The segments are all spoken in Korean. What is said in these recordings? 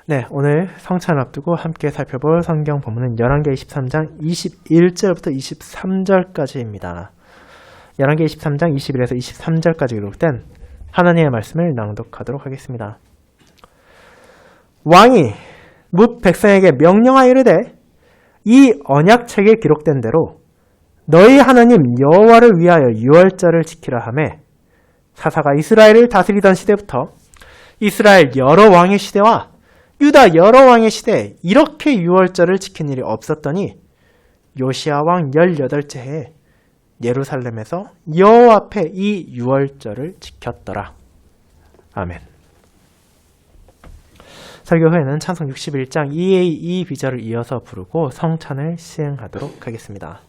네, 오늘 성찬을 앞두고 함께 살펴볼 성경 본문은 열왕기 23장 21절부터 23절까지입니다. 열왕기 23장 21에서 23절까지 기록된 하나님의 말씀을 낭독하도록 하겠습니다. 왕이 뭇 백성에게 명령하여 이르되 이 언약책에 기록된 대로 너희 하나님 여호와를 위하여 유월절을 지키라 하매 사사가 이스라엘을 다스리던 시대부터 이스라엘 여러 왕의 시대와 유다 여러 왕의 시대에 이렇게 유월절을 지킨 일이 없었더니 요시야 왕 18째 해에 예루살렘에서 여호와 앞에 이 유월절을 지켰더라. 아멘. 설교 후에는 찬송 61장 2A 2비절을 이어서 부르고 성찬을 시행하도록 하겠습니다.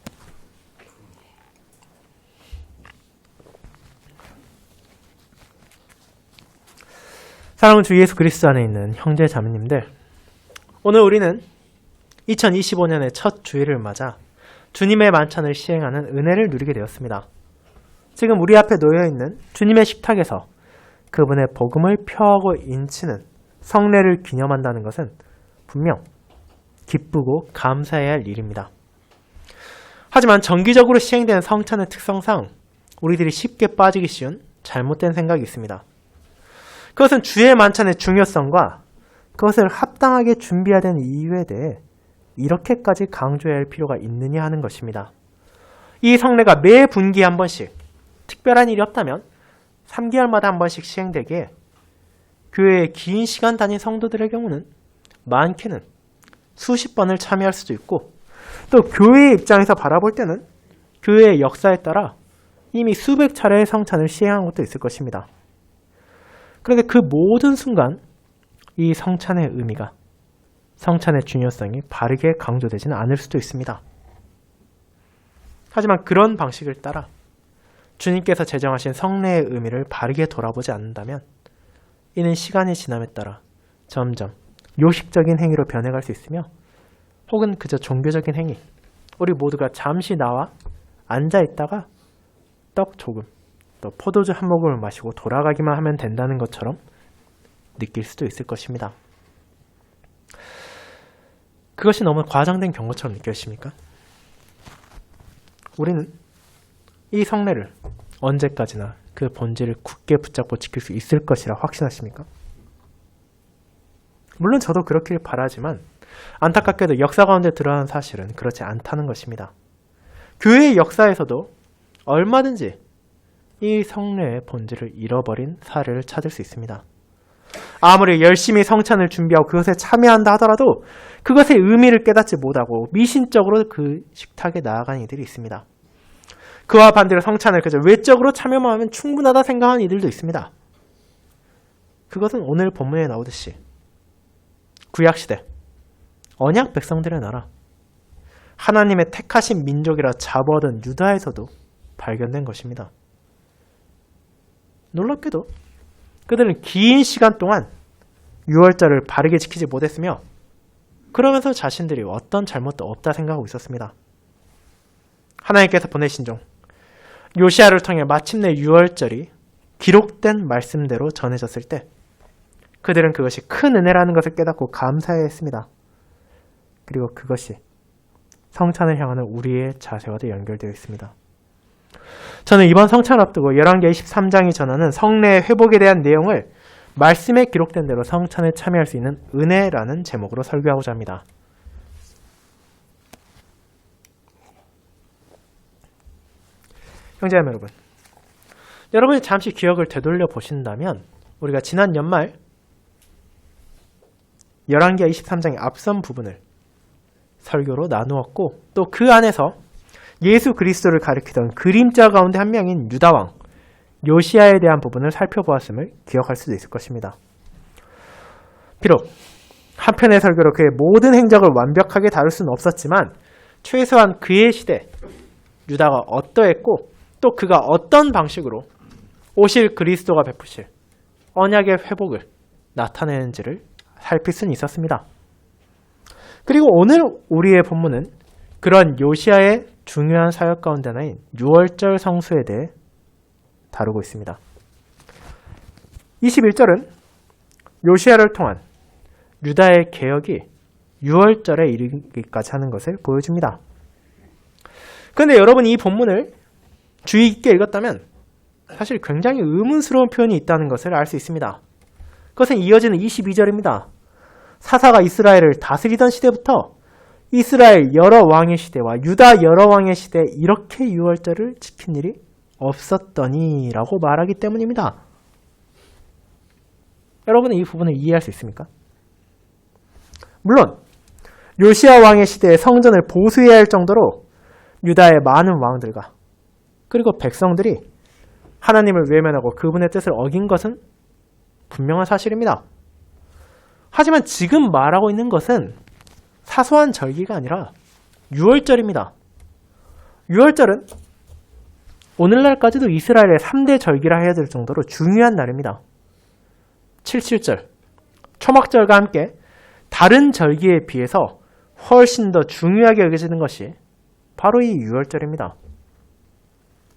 사랑하는 주 예수 그리스도 안에 있는 형제 자매님들, 오늘 우리는 2025년의 첫 주일을 맞아 주님의 만찬을 시행하는 은혜를 누리게 되었습니다. 지금 우리 앞에 놓여있는 주님의 식탁에서 그분의 복음을 펴하고 인치는 성례를 기념한다는 것은 분명 기쁘고 감사해야 할 일입니다. 하지만 정기적으로 시행되는 성찬의 특성상 우리들이 쉽게 빠지기 쉬운 잘못된 생각이 있습니다. 그것은 주의 만찬의 중요성과 그것을 합당하게 준비해야 되는 이유에 대해 이렇게까지 강조해야 할 필요가 있느냐 하는 것입니다. 이 성례가 매 분기에 한 번씩, 특별한 일이 없다면 3개월마다 한 번씩 시행되기에 교회에 긴 시간 다닌 성도들의 경우는 많게는 수십 번을 참여할 수도 있고, 또 교회의 입장에서 바라볼 때는 교회의 역사에 따라 이미 수백 차례의 성찬을 시행한 것도 있을 것입니다. 그런데 그 모든 순간 이 성찬의 의미가, 성찬의 중요성이 바르게 강조되지는 않을 수도 있습니다. 하지만 그런 방식을 따라 주님께서 제정하신 성례의 의미를 바르게 돌아보지 않는다면 이는 시간이 지남에 따라 점점 요식적인 행위로 변해갈 수 있으며, 혹은 그저 종교적인 행위, 우리 모두가 잠시 나와 앉아있다가 떡 조금, 또 포도주 한 모금을 마시고 돌아가기만 하면 된다는 것처럼 느낄 수도 있을 것입니다. 그것이 너무 과장된 경고처럼 느껴지십니까? 우리는 이 성례를 언제까지나 그 본질을 굳게 붙잡고 지킬 수 있을 것이라 확신하십니까? 물론 저도 그렇길 바라지만 안타깝게도 역사 가운데 드러난 사실은 그렇지 않다는 것입니다. 교회의 역사에서도 얼마든지 이 성례의 본질을 잃어버린 사례를 찾을 수 있습니다. 아무리 열심히 성찬을 준비하고 그것에 참여한다 하더라도 그것의 의미를 깨닫지 못하고 미신적으로 그 식탁에 나아간 이들이 있습니다. 그와 반대로 성찬을 그저 외적으로 참여만 하면 충분하다 생각하는 이들도 있습니다. 그것은 오늘 본문에 나오듯이 구약시대 언약 백성들의 나라, 하나님의 택하신 민족이라 자부하던 유다에서도 발견된 것입니다. 놀랍게도 그들은 긴 시간 동안 유월절을 바르게 지키지 못했으며 그러면서 자신들이 어떤 잘못도 없다 생각하고 있었습니다. 하나님께서 보내신 종 요시야를 통해 마침내 유월절이 기록된 말씀대로 전해졌을 때 그들은 그것이 큰 은혜라는 것을 깨닫고 감사해야 했습니다. 그리고 그것이 성찬을 향하는 우리의 자세와도 연결되어 있습니다. 저는 이번 성찬을 앞두고 열왕기 23장이 전하는 성례의 회복에 대한 내용을 말씀에 기록된 대로 성찬에 참여할 수 있는 은혜라는 제목으로 설교하고자 합니다. 형제자매 여러분, 여러분이 잠시 기억을 되돌려 보신다면 우리가 지난 연말 열왕기 23장의 앞선 부분을 설교로 나누었고, 또 그 안에서 예수 그리스도를 가리키던 그림자 가운데 한 명인 유다왕 요시야에 대한 부분을 살펴보았음을 기억할 수도 있을 것입니다. 비록 한편의 설교로 그의 모든 행적을 완벽하게 다룰 수는 없었지만 최소한 그의 시대 유다가 어떠했고, 또 그가 어떤 방식으로 오실 그리스도가 베푸실 언약의 회복을 나타내는지를 살필 수는 있었습니다. 그리고 오늘 우리의 본문은 그런 요시야의 중요한 사역 가운데 하나인 유월절 성수에 대해 다루고 있습니다. 21절은 요시야를 통한 유다의 개혁이 6월절에 이르기까지 하는 것을 보여줍니다. 그런데 여러분이 이 본문을 주의 깊게 읽었다면 사실 굉장히 의문스러운 표현이 있다는 것을 알 수 있습니다. 그것은 이어지는 22절입니다. 사사가 이스라엘을 다스리던 시대부터 이스라엘 여러 왕의 시대와 유다 여러 왕의 시대에 이렇게 6월절을 지킨 일이 없었더니 라고 말하기 때문입니다. 여러분은 이 부분을 이해할 수 있습니까? 물론 요시야 왕의 시대에 성전을 보수해야 할 정도로 유다의 많은 왕들과 그리고 백성들이 하나님을 외면하고 그분의 뜻을 어긴 것은 분명한 사실입니다. 하지만 지금 말하고 있는 것은 사소한 절기가 아니라 6월절입니다. 6월절은 오늘날까지도 이스라엘의 3대 절기라 해야 될 정도로 중요한 날입니다. 77절, 초막절과 함께 다른 절기에 비해서 훨씬 더 중요하게 여겨지는 것이 바로 이 6월절입니다.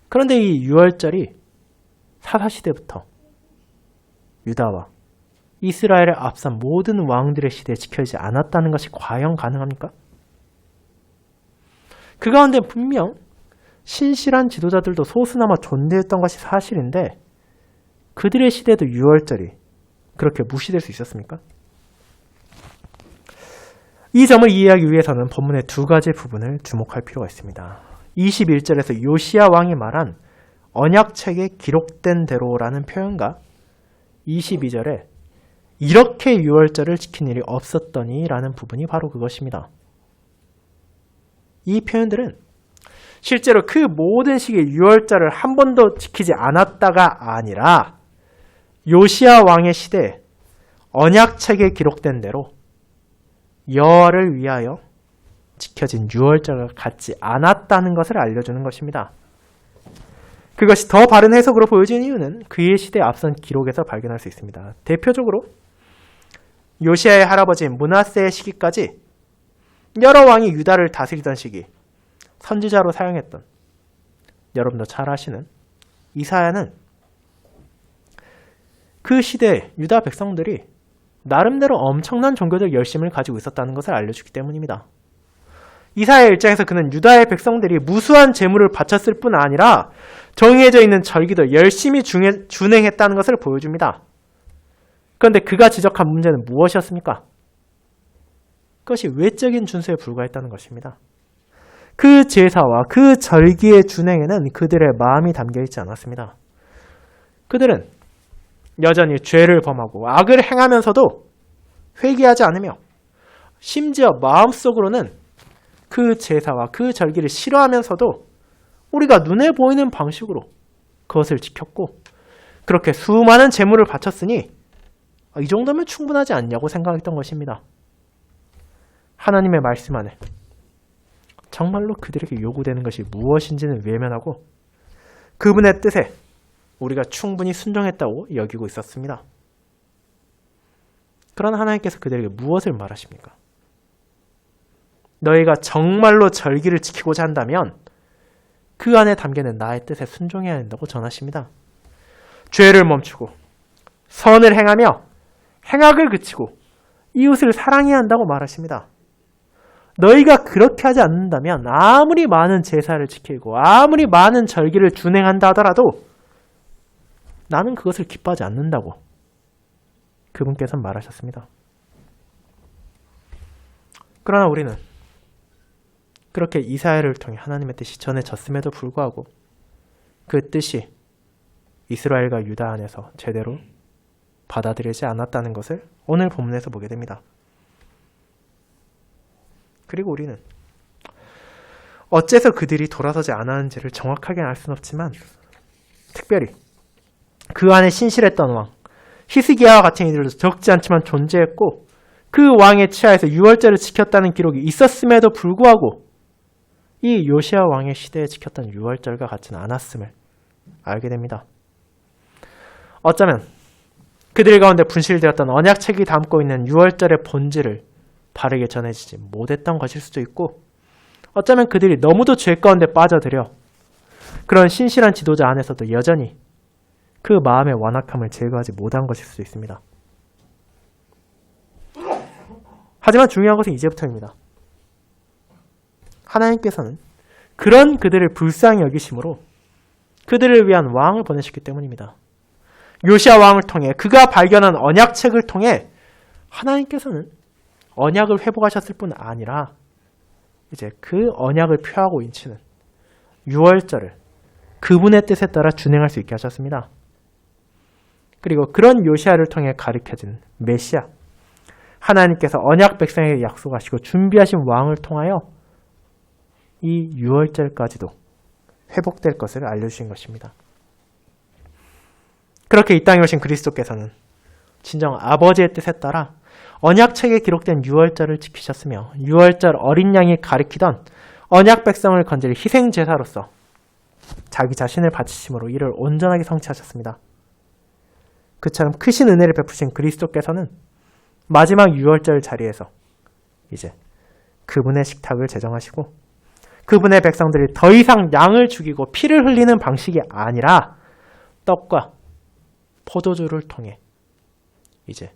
그런데 이 6월절이 사사시대부터 유다와 이스라엘의 앞선 모든 왕들의 시대에 지켜지지 않았다는 것이 과연 가능합니까? 그 가운데 분명 신실한 지도자들도 소수나마 존재했던 것이 사실인데 그들의 시대도 6월절이 그렇게 무시될 수 있었습니까? 이 점을 이해하기 위해서는 본문의 두 가지 부분을 주목할 필요가 있습니다. 21절에서 요시야 왕이 말한 언약책에 기록된 대로라는 표현과 22절에 이렇게 6월절을 지킨 일이 없었더니 라는 부분이 바로 그것입니다. 이 표현들은 실제로 그 모든 시기에 6월절을 한 번도 지키지 않았다가 아니라 요시야 왕의 시대에 언약책에 기록된 대로 여호와를 위하여 지켜진 6월절과 같지 않았다는 것을 알려주는 것입니다. 그것이 더 바른 해석으로 보여진 이유는 그의 시대에 앞선 기록에서 발견할 수 있습니다. 대표적으로 요시야의 할아버지인 므낫세의 시기까지 여러 왕이 유다를 다스리던 시기 선지자로 사용했던 여러분도 잘 아시는 이사야는 그 시대에 유다 백성들이 나름대로 엄청난 종교적 열심을 가지고 있었다는 것을 알려주기 때문입니다. 이사야의 입장에서 그는 유다의 백성들이 무수한 제물을 바쳤을 뿐 아니라 정해져 있는 절기도 열심히 준행했다는 것을 보여줍니다. 그런데 그가 지적한 문제는 무엇이었습니까? 그것이 외적인 준수에 불과했다는 것입니다. 그 제사와 그 절기의 준행에는 그들의 마음이 담겨있지 않았습니다. 그들은 여전히 죄를 범하고 악을 행하면서도 회개하지 않으며 심지어 마음속으로는 그 제사와 그 절기를 싫어하면서도 우리가 눈에 보이는 방식으로 그것을 지켰고 그렇게 수많은 제물을 바쳤으니 이 정도면 충분하지 않냐고 생각했던 것입니다. 하나님의 말씀 안에 정말로 그들에게 요구되는 것이 무엇인지는 외면하고 그분의 뜻에 우리가 충분히 순종했다고 여기고 있었습니다. 그러나 하나님께서 그들에게 무엇을 말하십니까? 너희가 정말로 절기를 지키고자 한다면 그 안에 담겨있는 나의 뜻에 순종해야 한다고 전하십니다. 죄를 멈추고 선을 행하며 행악을 그치고 이웃을 사랑해야 한다고 말하십니다. 너희가 그렇게 하지 않는다면 아무리 많은 제사를 지키고 아무리 많은 절기를 준행한다 하더라도 나는 그것을 기뻐하지 않는다고 그분께서는 말하셨습니다. 그러나 우리는 그렇게 이사야를 통해 하나님의 뜻이 전해졌음에도 불구하고 그 뜻이 이스라엘과 유다 안에서 제대로 받아들이지 않았다는 것을 오늘 본문에서 보게 됩니다. 그리고 우리는 어째서 그들이 돌아서지 않았는지를 정확하게 알 수는 없지만 특별히 그 안에 신실했던 왕 히스기야와 같은 이들도 적지 않지만 존재했고 그 왕의 치하에서 6월절을 지켰다는 기록이 있었음에도 불구하고 이 요시야 왕의 시대에 지켰던 6월절과 같지는 않았음을 알게 됩니다. 어쩌면 그들 가운데 분실되었던 언약책이 담고 있는 6월절의 본질을 바르게 전해지지 못했던 것일 수도 있고 어쩌면 그들이 너무도 죄 가운데 빠져들여 그런 신실한 지도자 안에서도 여전히 그 마음의 완악함을 제거하지 못한 것일 수도 있습니다. 하지만 중요한 것은 이제부터입니다. 하나님께서는 그런 그들을 불쌍히 여기심으로 그들을 위한 왕을 보내셨기 때문입니다. 요시야 왕을 통해 그가 발견한 언약책을 통해 하나님께서는 언약을 회복하셨을 뿐 아니라 이제 그 언약을 표하고 인치는 유월절을 그분의 뜻에 따라 준행할 수 있게 하셨습니다. 그리고 그런 요시야를 통해 가르쳐진 메시아, 하나님께서 언약 백성에게 약속하시고 준비하신 왕을 통하여 이 유월절까지도 회복될 것을 알려주신 것입니다. 그렇게 이 땅에 오신 그리스도께서는 진정 아버지의 뜻에 따라 언약책에 기록된 유월절을 지키셨으며 유월절 어린 양이 가리키던 언약 백성을 건질 희생 제사로서 자기 자신을 바치심으로 이를 온전하게 성취하셨습니다. 그처럼 크신 은혜를 베푸신 그리스도께서는 마지막 유월절 자리에서 이제 그분의 식탁을 제정하시고 그분의 백성들이 더 이상 양을 죽이고 피를 흘리는 방식이 아니라 떡과 포도주를 통해 이제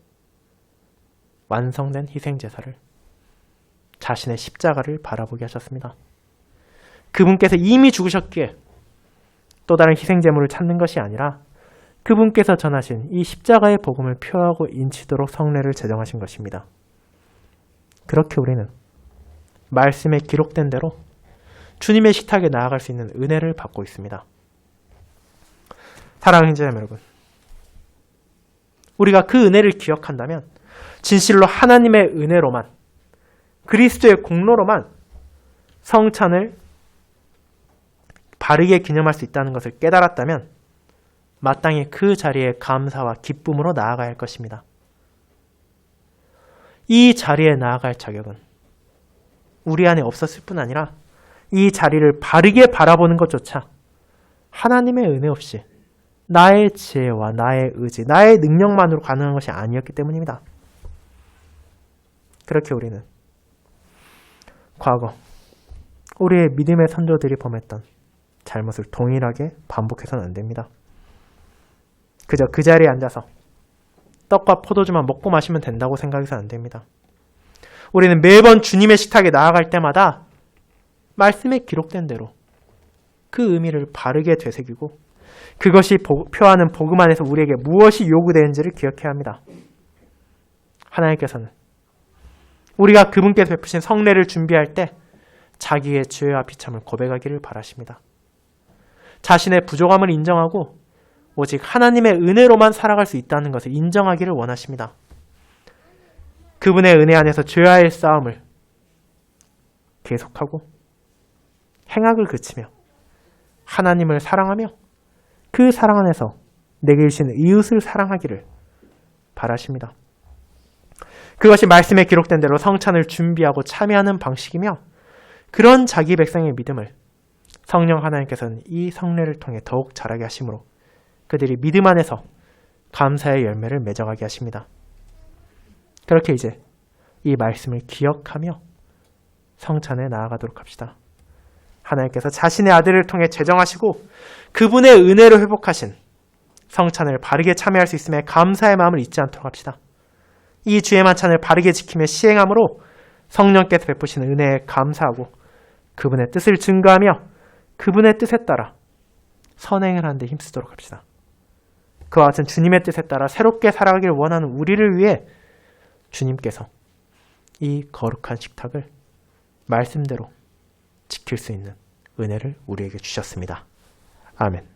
완성된 희생제사를 자신의 십자가를 바라보게 하셨습니다. 그분께서 이미 죽으셨기에 또 다른 희생제물을 찾는 것이 아니라 그분께서 전하신 이 십자가의 복음을 표하고 인치도록 성례를 제정하신 것입니다. 그렇게 우리는 말씀에 기록된 대로 주님의 식탁에 나아갈 수 있는 은혜를 받고 있습니다. 사랑하는 형제자매 여러분, 우리가 그 은혜를 기억한다면 진실로 하나님의 은혜로만, 그리스도의 공로로만 성찬을 바르게 기념할 수 있다는 것을 깨달았다면 마땅히 그 자리에 감사와 기쁨으로 나아가야 할 것입니다. 이 자리에 나아갈 자격은 우리 안에 없었을 뿐 아니라 이 자리를 바르게 바라보는 것조차 하나님의 은혜 없이 나의 지혜와 나의 의지, 나의 능력만으로 가능한 것이 아니었기 때문입니다. 그렇게 우리는 과거 우리의 믿음의 선조들이 범했던 잘못을 동일하게 반복해서는 안 됩니다. 그저 그 자리에 앉아서 떡과 포도주만 먹고 마시면 된다고 생각해서는 안 됩니다. 우리는 매번 주님의 식탁에 나아갈 때마다 말씀에 기록된 대로 그 의미를 바르게 되새기고 그것이 표하는 복음 안에서 우리에게 무엇이 요구되는지를 기억해야 합니다. 하나님께서는 우리가 그분께서 베푸신 성례를 준비할 때 자기의 죄와 비참을 고백하기를 바라십니다. 자신의 부족함을 인정하고 오직 하나님의 은혜로만 살아갈 수 있다는 것을 인정하기를 원하십니다. 그분의 은혜 안에서 죄와의 싸움을 계속하고 행악을 그치며 하나님을 사랑하며 그 사랑 안에서 내게 주신 이웃을 사랑하기를 바라십니다. 그것이 말씀에 기록된 대로 성찬을 준비하고 참여하는 방식이며 그런 자기 백성의 믿음을 성령 하나님께서는 이 성례를 통해 더욱 자라게 하심으로 그들이 믿음 안에서 감사의 열매를 맺어가게 하십니다. 그렇게 이제 이 말씀을 기억하며 성찬에 나아가도록 합시다. 하나님께서 자신의 아들을 통해 제정하시고 그분의 은혜로 회복하신 성찬을 바르게 참여할 수 있음에 감사의 마음을 잊지 않도록 합시다. 이 주의 만찬을 바르게 지키며 시행함으로 성령께서 베푸시는 은혜에 감사하고 그분의 뜻을 증거하며 그분의 뜻에 따라 선행을 하는 데 힘쓰도록 합시다. 그와 같은 주님의 뜻에 따라 새롭게 살아가기를 원하는 우리를 위해 주님께서 이 거룩한 식탁을 말씀대로 지킬 수 있는 은혜를 우리에게 주셨습니다. 아멘.